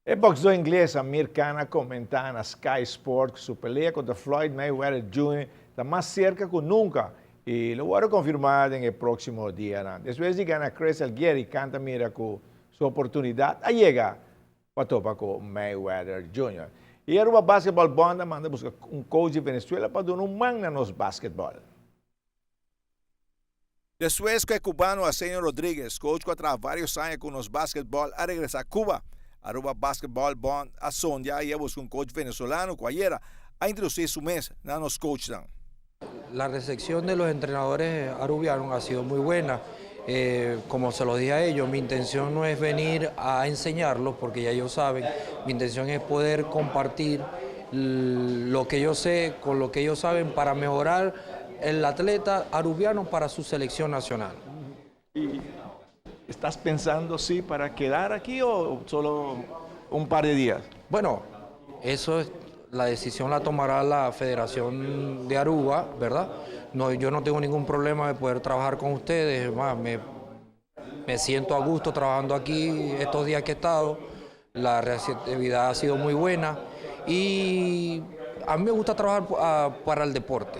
O boxeador inglês Amir Khan comenta na Sky Sport que sua pelea contra Floyd Mayweather Jr. está mais cerca que nunca e lo vai confirmar no próximo dia. Depois de ganhar Chris Algieri, Khan mira que sua oportunidade a chegar para topar com Mayweather Jr. E a Aruba Basketball Banda manda buscar coach de Venezuela para dar man nos basquetebol. Después que el cubano Arsenio Rodríguez, coach que tras varios años con los básquetbol, a regresar a Cuba, Aruba Basketball Bond a Sonja y busca un coach venezolano que ayer a introducir su mes en los coaches. La recepción de los entrenadores arubianos ha sido muy buena. Como se lo dije a ellos, mi intención no es venir a enseñarlos, porque ya ellos saben, mi intención es poder compartir lo que yo sé con lo que ellos saben para mejorar el atleta arubiano para su selección nacional. ¿Y estás pensando sí para quedar aquí o solo un par de días? Bueno, eso es, la decisión la tomará la Federación de Aruba, ¿verdad? No, yo no tengo ningún problema de poder trabajar con ustedes, es más, me siento a gusto trabajando aquí estos días que he estado, la receptividad ha sido muy buena y a mí me gusta trabajar para el deporte.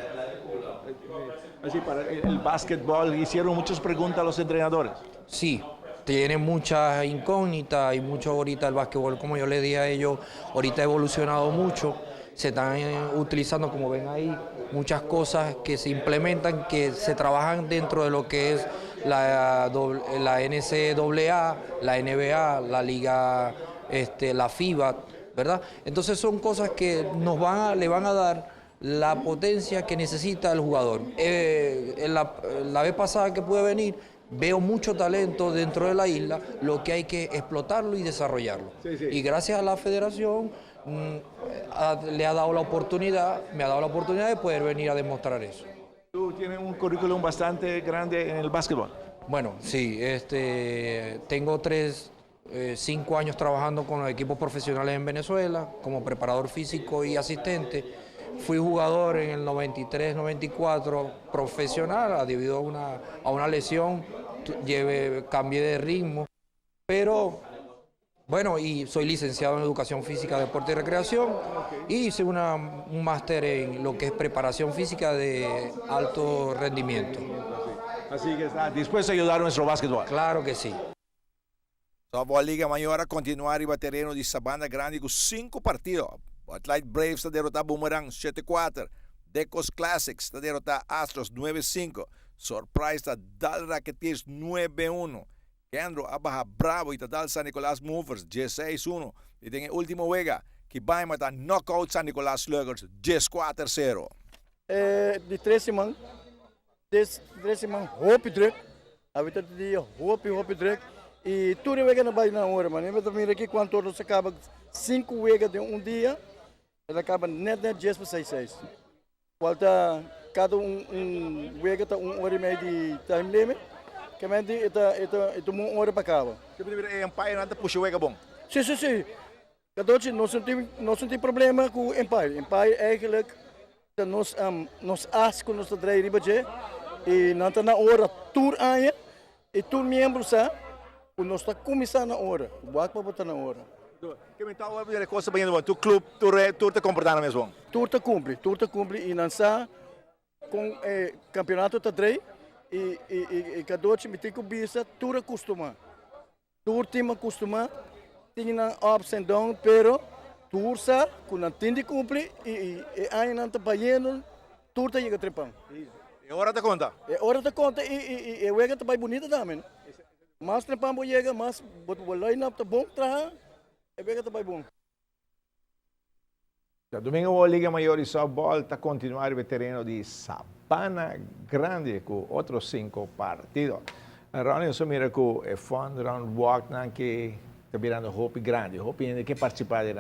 Así, para el básquetbol, hicieron muchas preguntas a los entrenadores. Sí, tiene muchas incógnitas y mucho ahorita el básquetbol, como yo le dije a ellos, ahorita ha evolucionado mucho, se están utilizando, como ven ahí, muchas cosas que se implementan, que se trabajan dentro de lo que es la NCAA, la NBA, la Liga, la FIBA, ¿verdad? Entonces son cosas que le van a dar la potencia que necesita el jugador. La vez pasada que pude venir, veo mucho talento dentro de la isla, lo que hay que explotarlo y desarrollarlo. Sí, sí. Y gracias a la federación me ha dado la oportunidad de poder venir a demostrar eso. Tú tienes un currículum bastante grande en el básquetbol. Bueno, sí, tengo 5 años trabajando con los equipos profesionales en Venezuela, como preparador físico y asistente. Fui jugador en el 93-94 profesional, debido a una lesión, cambié de ritmo, pero bueno, y soy licenciado en Educación Física, Deporte y Recreación, y hice un máster en lo que es preparación física de alto rendimiento. Así que está dispuesto a ayudar a nuestro básquetbol. Claro que sí. A Liga Maior a continuar e terreno de Sabana Grande com 5 partidos. O Atlanta Braves está derrotar Boomerang 7-4. Decos Classics está derrotar Astros 9-5. Surprise está dar Rocketeers 9-1. Kendro a Baja Bravo e está dar San Nicolás Movers 16-1. E tem o último Vega que vai matar Knockout San Nicolás Sluggers 10-4-0. De 13 man, hoop druk. A vida de dia, hoop druk. E tudo é na base na hora, mano. Eu também aqui quando todos acaba 5 vegas de um dia, ele acaba net 10 para 6. Volta cada vega tá 1 hora e meia de time limit, que men die het 1 hora para acaba. Você primeiro Empire não puxa o Vega bom. Sim. Cadoce não senti problema com o Empire. Empire eigenlijk nos asco nos drie ribadje e não tá na hora tour aan je e tour membros sa nós está começando na hora, o barco para botar na hora. Que mental é coisa bem bom. Tu clube, tu te comportando mesmo. Tour te cumpre e não está com campeonato tá três e cadoce me tem que bisa tour acostuma. Tour time acostuma, tem na ups and downs, pero tour sa com não tem de cumprir e aí não tá pagando, tour tá chega trepando. É hora de conta. É hora de conta e o ega tá bem bonita também. Mas trepando chega, mas o line up tá bom, é ega tá bem bom. Domingo a Liga Maior de Softball está continuar o terreno de Sabana Grande com outros 5 partidos. Ronnie, eu sou mira que é fun round walk que está virando Hope grande. Hope ainda quer participar de